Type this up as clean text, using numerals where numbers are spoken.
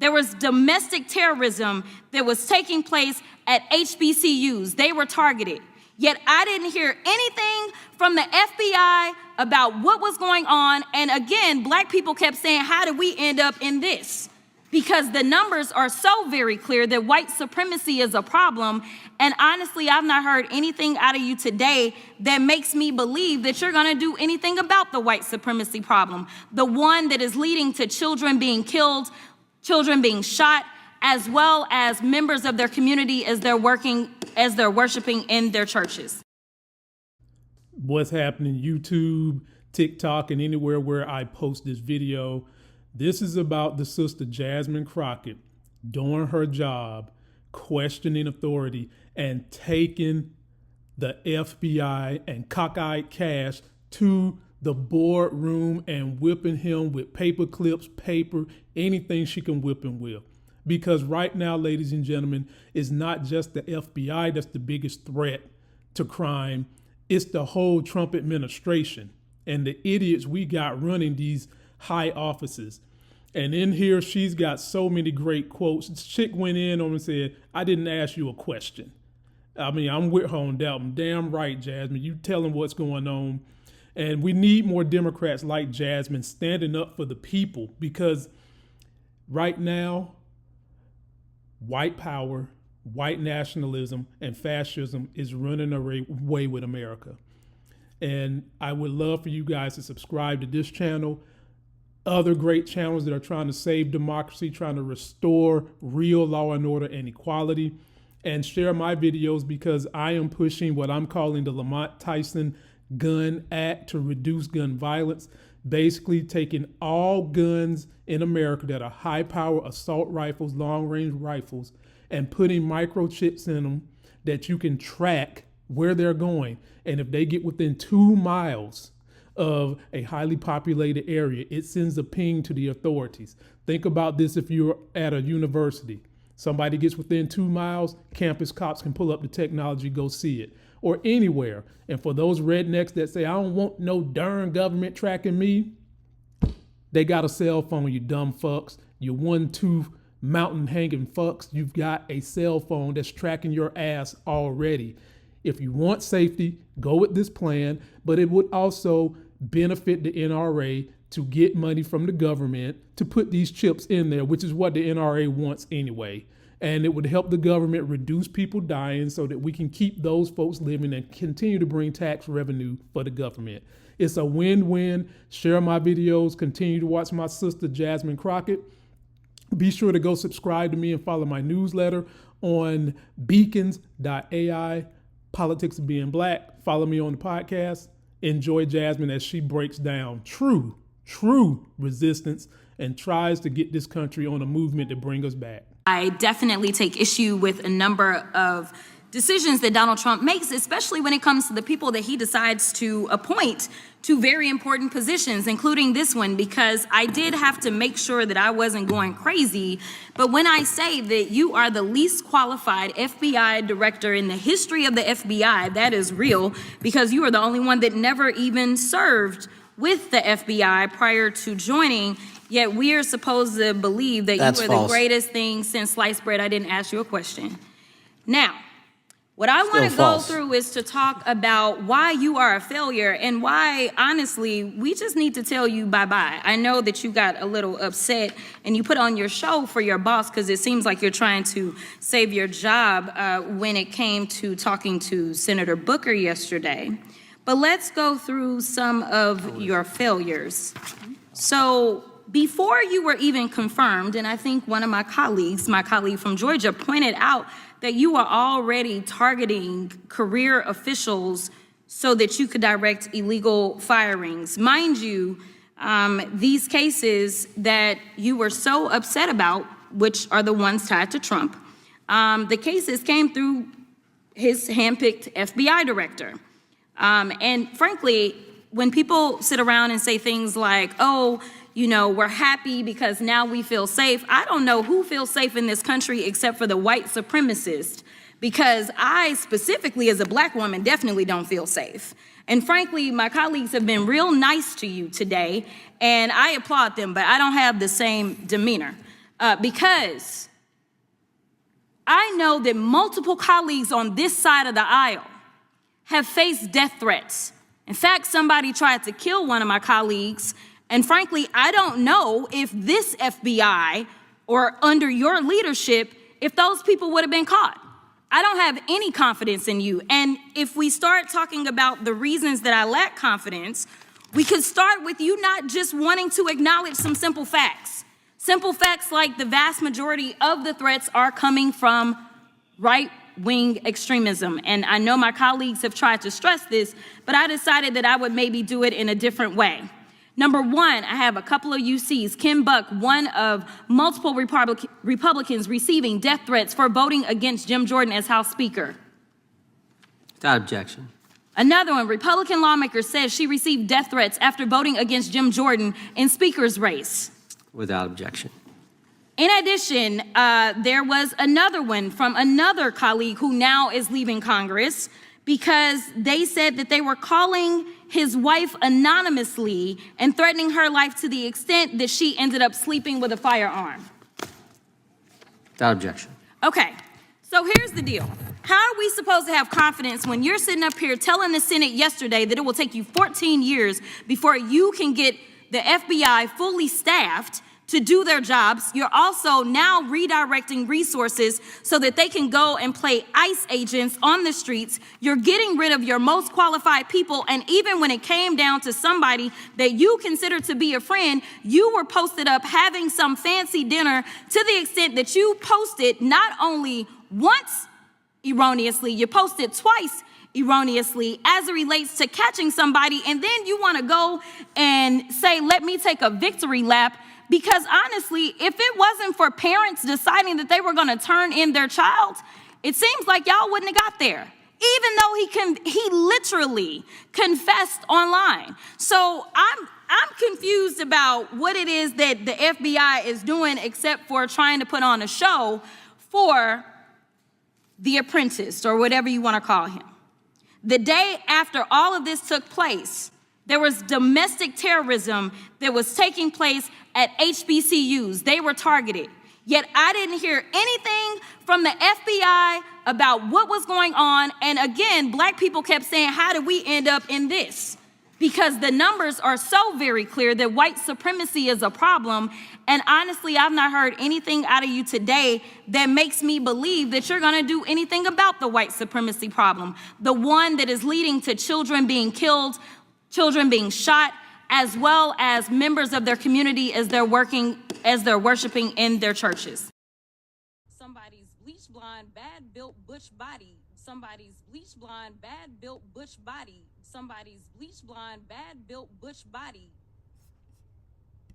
There was domestic terrorism that was taking place at HBCUs. They were targeted. Yet I didn't hear anything from the FBI about what was going on. And again, black people kept saying, how did we end up in this? Because the numbers are so very clear that white supremacy is a problem. And honestly, I've not heard anything out of you today that makes me believe that you're gonna do anything about the white supremacy problem. The one that is leading to children being killed, children being shot, as well as members of their community as they're worshiping in their churches. What's happening YouTube, TikTok, and anywhere where I post this video. This is about the sister Jasmine Crockett doing her job, questioning authority, and taking the FBI and cockeyed Kash to the boardroom and whipping him with paper clips, paper, anything she can whip him with. Because right now, ladies and gentlemen, it's not just the FBI that's the biggest threat to crime. It's the whole Trump administration and the idiots we got running these high offices. And in here, she's got so many great quotes. This chick went in on and said, I didn't ask you a question. I mean, I'm with her on that. I'm damn right, Jasmine. You tell them what's going on. And we need more Democrats like Jasmine standing up for the people, because right now, white power, white nationalism, and fascism is running away with America. And I would love for you guys to subscribe to this channel, other great channels that are trying to save democracy, trying to restore real law and order and equality, and share my videos, because I am pushing what I'm calling the Lamont Tyson Gun Act to reduce gun violence, basically taking all guns in America that are high power assault rifles, long range rifles, and putting microchips in them that you can track where they're going. And if they get within 2 miles of a highly populated area, it sends a ping to the authorities. Think about this: if you're at a university, somebody gets within 2 miles, campus cops can pull up the technology, go see it, or anywhere. And for those rednecks that say, I don't want no darn government tracking me, they got a cell phone, you dumb fucks. You 1-2 mountain hanging fucks. You've got a cell phone that's tracking your ass already. If you want safety, go with this plan, but it would also benefit the NRA to get money from the government to put these chips in there, which is what the NRA wants anyway. And it would help the government reduce people dying so that we can keep those folks living and continue to bring tax revenue for the government. It's a win-win. Share my videos. Continue to watch my sister, Jasmine Crockett. Be sure to go subscribe to me and follow my newsletter on beacons.ai, Politics of Being Black. Follow me on the podcast. Enjoy Jasmine as she breaks down true resistance and tries to get this country on a movement to bring us back. I definitely take issue with a number of decisions that Donald Trump makes, especially when it comes to the people that he decides to appoint to very important positions, including this one, because I did have to make sure that I wasn't going crazy. But when I say that you are the least qualified FBI director in the history of the FBI, that is real, because you are the only one that never even served with the FBI prior to joining. Yet we are supposed to believe that you are the greatest thing since sliced bread. I didn't ask you a question. Now, what I want to go through is to talk about why you are a failure and why, honestly, we just need to tell you bye-bye. I know that you got a little upset and you put on your show for your boss because it seems like you're trying to save your job when it came to talking to Senator Booker yesterday. But let's go through some of your failures. So before you were even confirmed, and I think one of my colleague from Georgia, pointed out that you are already targeting career officials so that you could direct illegal firings. Mind you, these cases that you were so upset about, which are the ones tied to Trump, the cases came through his handpicked FBI director. And frankly, when people sit around and say things like, oh, you know, we're happy because now we feel safe. I don't know who feels safe in this country except for the white supremacist, because I specifically as a black woman definitely don't feel safe. And frankly, my colleagues have been real nice to you today, and I applaud them, but I don't have the same demeanor. because I know that multiple colleagues on this side of the aisle have faced death threats. In fact, somebody tried to kill one of my colleagues, and frankly, I don't know if this FBI or under your leadership, if those people would have been caught. I don't have any confidence in you. And if we start talking about the reasons that I lack confidence, we could start with you not just wanting to acknowledge some simple facts. Simple facts like the vast majority of the threats are coming from right-wing extremism. And I know my colleagues have tried to stress this, but I decided that I would maybe do it in a different way. Number one, I have a couple of UCs. Kim Buck, one of multiple Republicans receiving death threats for voting against Jim Jordan as House Speaker. Without objection. Another one, Republican lawmaker says she received death threats after voting against Jim Jordan in Speaker's race. Without objection. In addition, there was another one from another colleague who now is leaving Congress because they said that they were calling his wife anonymously and threatening her life to the extent that she ended up sleeping with a firearm. Without objection. Okay, so here's the deal. How are we supposed to have confidence when you're sitting up here telling the Senate yesterday that it will take you 14 years before you can get the FBI fully staffed to do their jobs? You're also now redirecting resources so that they can go and play ICE agents on the streets. You're getting rid of your most qualified people. And even when it came down to somebody that you consider to be a friend, you were posted up having some fancy dinner to the extent that you posted not only once erroneously, you posted twice erroneously as it relates to catching somebody. And then you want to go and say, let me take a victory lap. Because honestly, if it wasn't for parents deciding that they were going to turn in their child, it seems like y'all wouldn't have got there, even though he literally confessed online. So I'm confused about what it is that the FBI is doing except for trying to put on a show for the apprentice or whatever you want to call him. The day after all of this took place, there was domestic terrorism that was taking place at HBCUs. They were targeted. Yet I didn't hear anything from the FBI about what was going on. And again, black people kept saying, how did we end up in this? Because the numbers are so very clear that white supremacy is a problem. And honestly, I've not heard anything out of you today that makes me believe that you're going to do anything about the white supremacy problem. The one that is leading to children being killed, children being shot, as well as members of their community as they're worshiping in their churches. Somebody's bleach blonde, bad-built butch body. Somebody's bleach blonde, bad-built butch body. Somebody's bleach blonde, bad-built butch body.